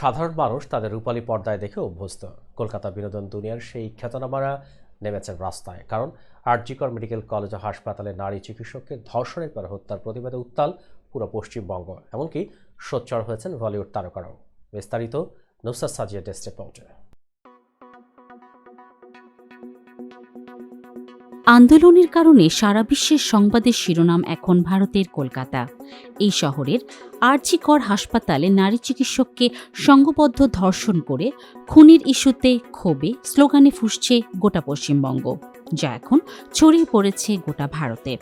সাধারণ মানুষ তাদের রূপালী পর্দায় দেখে অভ্যস্ত। কলকাতা বিনোদন দুনিয়ার সেই খ্যাতনামারা নেমেছেন রাস্তায়, কারণ আরজিকর মেডিকেল কলেজ ও হাসপাতালে নারী চিকিৎসককে ধর্ষণের পর হত্যার প্রতিবাদে উত্তাল পুরো পশ্চিমবঙ্গ। এমনকি সোচ্চার হয়েছেন বলিউড তারকারাও। বিস্তারিত নুসরাত সাজিয়া ডেস্ক রিপোর্টে। আন্দোলনের কারণে সারা বিশ্বের সংবাদের শিরোনাম এখন ভারতের কলকাতা। এই শহরের আরজিকর হাসপাতালে নারী চিকিৎসককে সংঘবদ্ধ ধর্ষণ করে খুনের ইস্যুতে ক্ষোভে স্লোগানে ফুঁসছে গোটা পশ্চিমবঙ্গ, যা এখন ছড়িয়ে পড়েছে গোটা ভারতে।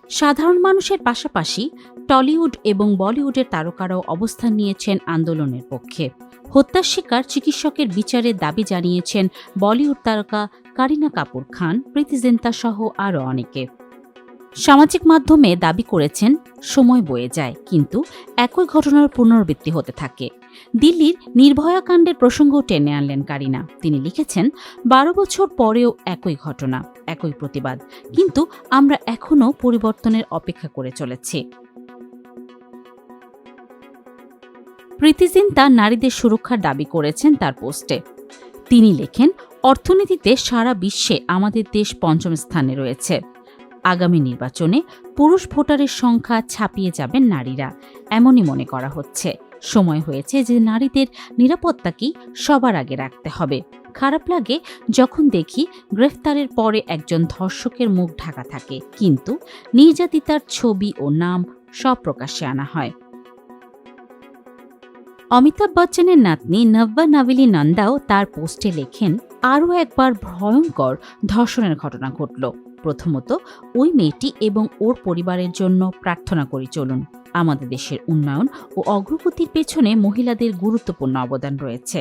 সাধারণ মানুষের পাশাপাশি টলিউড এবং বলিউডের তারকারাও অবস্থান নিয়েছেন আন্দোলনের পক্ষে। হত্যার শিকার চিকিৎসকের বিচারের দাবি জানিয়েছেন বলিউড তারকা কারিনা কাপুর খান, প্রীতি জিন্তা সহ আরও অনেকে। সামাজিক মাধ্যমে দাবি করেছেন, সময় বয়ে যায়, কিন্তু একই ঘটনার পুনরাবৃত্তি হতে থাকে। দিল্লির নির্ভয়া কাণ্ডের প্রসঙ্গ টেনে আনলেন কারিনা। তিনি লিখেছেন, 12 বছর পরেও একই ঘটনা, একই প্রতিবাদ, কিন্তু আমরা এখনও পরিবর্তনের অপেক্ষা করে চলেছি। প্রীতি জিন্তা নারীদের সুরক্ষার দাবি করেছেন তার পোস্টে। তিনি লেখেন, অর্থনীতিতে সারা বিশ্বে আমাদের দেশ পঞ্চম স্থানে রয়েছে। আগামী নির্বাচনে পুরুষ ভোটারের সংখ্যা ছাপিয়ে যাবেন নারীরা, এমনই মনে করা হচ্ছে। সময় হয়েছে যে নারীদের নিরাপত্তাকেই সবার আগে রাখতে হবে। খারাপ লাগে যখন দেখি গ্রেফতারের পরে একজন ধর্ষকের মুখ ঢাকা থাকে, কিন্তু নির্যাতিতার ছবি ও নাম সব প্রকাশ্যে আনা হয়। অমিতাভ বচ্চনের নাতনি নব্যা নাভিলি নন্দাও তার পোস্টে লেখেন, আরও একবার ভয়ঙ্কর ধর্ষণের ঘটনা ঘটল। প্রথমত, ওই মেয়েটি এবং ওর পরিবারের জন্য প্রার্থনা করি চলুন। আমাদের দেশের উন্নয়ন ও অগ্রগতির পেছনে মহিলাদের গুরুত্বপূর্ণ অবদান রয়েছে।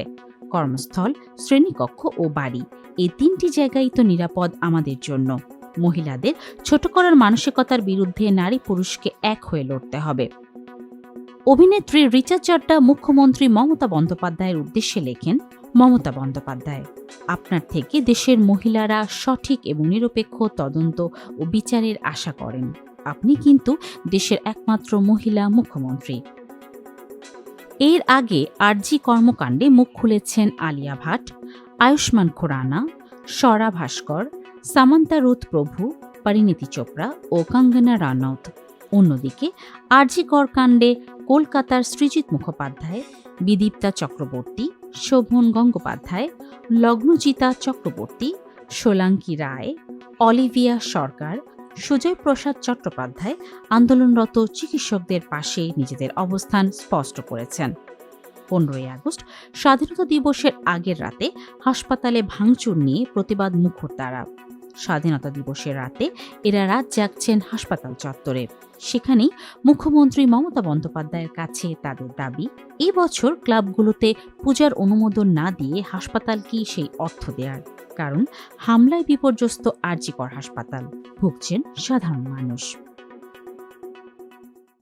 কর্মস্থল, শ্রেণীকক্ষ ও বাড়ি, এই 3টি জায়গাই তো নিরাপদ আমাদের জন্য। মহিলাদের ছোট করার মানসিকতার বিরুদ্ধে নারী পুরুষকে এক হয়ে লড়তে হবে। অভিনেত্রী রিচা চড্ডা মুখ্যমন্ত্রী মমতা বন্দ্যোপাধ্যায়ের উদ্দেশ্যে লেখেন, মমতা বন্দ্যোপাধ্যায়, আপনার থেকে দেশের মহিলারা সঠিক এবং নিরপেক্ষ তদন্ত ও বিচারের আশা করেন। আপনি কিন্তু দেশের একমাত্র মহিলা মুখ্যমন্ত্রী। এর আগে আরজি কর্মকাণ্ডে মুখ খুলেছেন আলিয়া ভাট, আয়ুষ্মান খুরানা, স্বরা ভাস্কর, সামান্তা রুথ প্রভু, পরিণীতি চোপড়া ও কঙ্গনা রানাউত। অন্যদিকে আরজি কর কাণ্ডে কলকাতার সৃজিত মুখোপাধ্যায়, বিদীপ্তা চক্রবর্তী, শোভন গঙ্গোপাধ্যায়, লগ্নজিতা চক্রবর্তী, সোলাঙ্কি রায়, অলিভিয়া সরকার, সুজয় প্রসাদ চট্টোপাধ্যায় আন্দোলনরত চিকিৎসকদের পাশে নিজেদের অবস্থান স্পষ্ট করেছেন। 15ই আগস্ট স্বাধীনতা দিবসের আগের রাতে হাসপাতালে ভাঙচুর নিয়ে প্রতিবাদ মুখর তারা। স্বাধীনতা দিবসের রাতে এরা রাত জাগছেন হাসপাতাল চত্বরে। সেখানেই মুখ্যমন্ত্রী মমতা বন্দ্যোপাধ্যায়ের কাছে তাদের দাবি, এই বছর ক্লাবগুলোতে পূজার অনুমোদন না দিয়ে হাসপাতালকেই সেই অর্থ দেয়ার, কারণ হামলায় বিপর্যস্ত আরজিকর হাসপাতাল, ভুগছেন সাধারণ মানুষ।